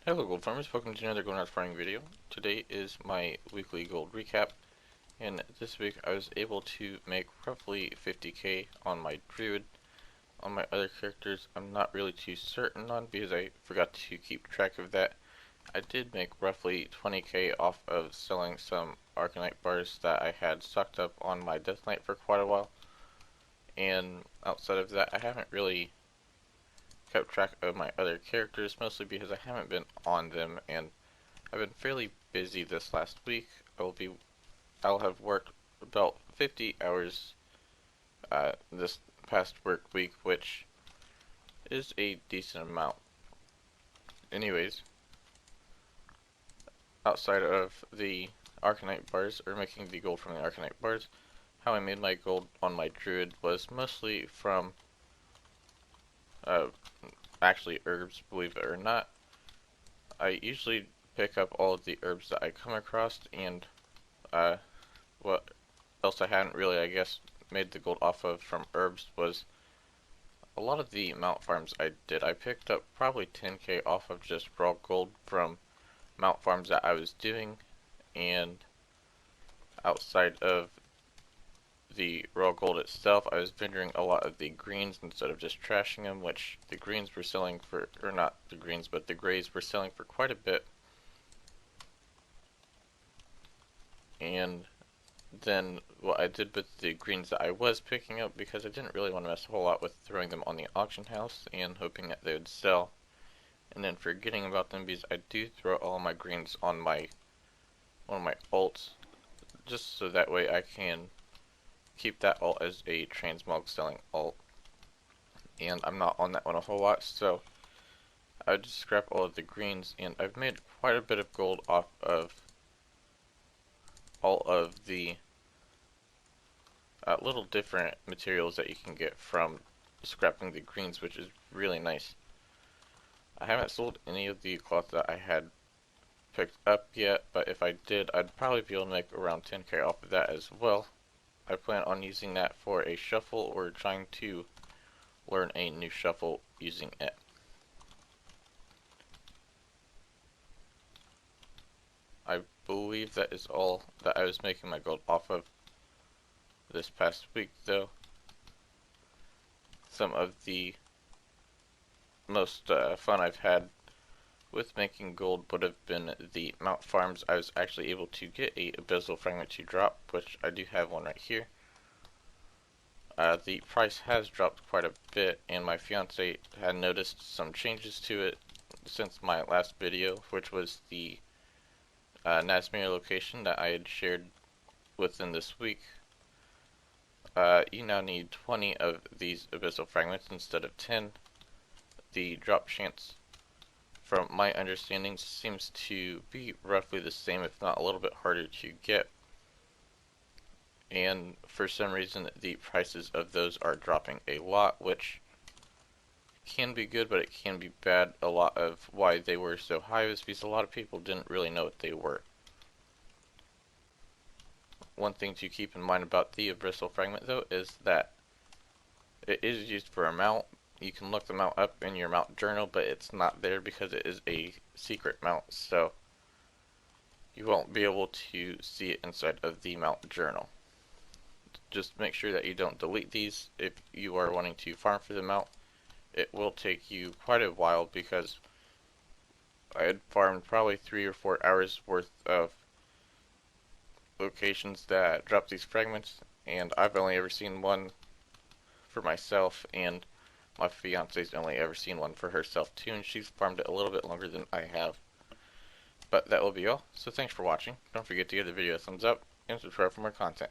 Hello gold farmers, welcome to another Gold farming video. Today is my weekly gold recap, and this week I was able to make roughly 50k on my druid. On my other characters I'm not really too certain on because I forgot to keep track of that. I did make roughly 20k off of selling some Arcanite bars that I had stocked up on my Death Knight for quite a while, and outside of that I haven't really kept track of my other characters, mostly because I haven't been on them, and I've been fairly busy this last week. I'll have worked about 50 hours this past work week, which is a decent amount. Anyways, outside of the Arcanite bars, or making the gold from the Arcanite bars, how I made my gold on my druid was mostly from uh, actually herbs, believe it or not. I usually pick up all of the herbs that I come across, and what else I hadn't really, I guess, made the gold off of from herbs was a lot of the mount farms I did. I picked up probably 10k off of just raw gold from mount farms that I was doing, and outside of the raw gold itself, I was vendoring a lot of the greens instead of just trashing them, which the greens were selling for, or not the greens, but the grays were selling for quite a bit. And then what I did with the greens that I was picking up, because I didn't really want to mess a whole lot with throwing them on the auction house and hoping that they would sell, and then forgetting about them, because I do throw all my greens on one of my alts, just so that way I can keep that alt as a transmog selling alt, and I'm not on that one a whole lot, so I would just scrap all of the greens, and I've made quite a bit of gold off of all of the little different materials that you can get from scrapping the greens, which is really nice. I haven't sold any of the cloth that I had picked up yet, but if I did, I'd probably be able to make around 10k off of that as well. I plan on using that for a shuffle, or trying to learn a new shuffle using it. I believe that is all that I was making my gold off of this past week, though. Some of the most fun I've had with making gold would have been the mount farms. I was actually able to get a abyssal fragment to drop, which I do have one right here. The price has dropped quite a bit, and my fiance had noticed some changes to it since my last video, which was the Nazmir location that I had shared within this week. You now need 20 of these abyssal fragments instead of 10. The drop chance, from my understanding, seems to be roughly the same, if not a little bit harder to get. And for some reason the prices of those are dropping a lot, which can be good, but it can be bad. A lot of why they were so high is because a lot of people didn't really know what they were. One thing to keep in mind about the abyssal fragment, though, is that it is used for a mount. You can look the mount up in your mount journal, but it's not there because it is a secret mount, so you won't be able to see it inside of the mount journal. Just make sure that you don't delete these if you are wanting to farm for the mount. It will take you quite a while, because I had farmed probably 3 or 4 hours worth of locations that drop these fragments, and I've only ever seen one for myself, and my fiance's only ever seen one for herself too, and she's farmed it a little bit longer than I have. But that will be all, so thanks for watching. Don't forget to give the video a thumbs up, and subscribe for more content.